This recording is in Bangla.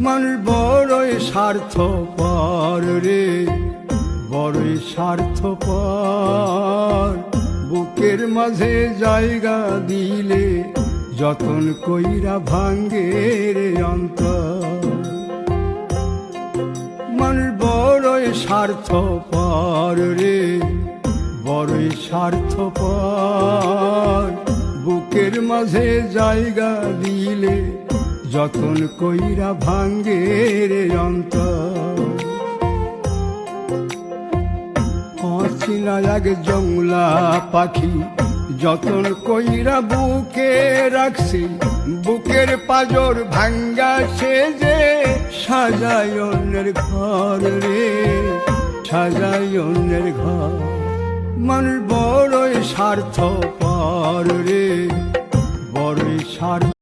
মানুষ বড়ই স্বার্থপর রে, বড়ই স্বার্থপর। বুকের মাঝে জায়গা দিলে যতন কইরা ভাঙ্গে রে অন্তর। মানুষ বড়ই স্বার্থপর রে, বড়ই স্বার্থপর। বুকের মাঝে জায়গা দিলে যতন কইরা ভাঙ্গে রে অন্তর। অচিনা এক জংলা পাখি যতন কইরা বুকে রাখছি, বুকের পাজর ভাঙ্গা সে যে সাজায় অন্যের ঘর রে, সাজায় অন্যের ঘর। মানুষ বড়ই স্বার্থপর রে, বড়ই স্বার্থ।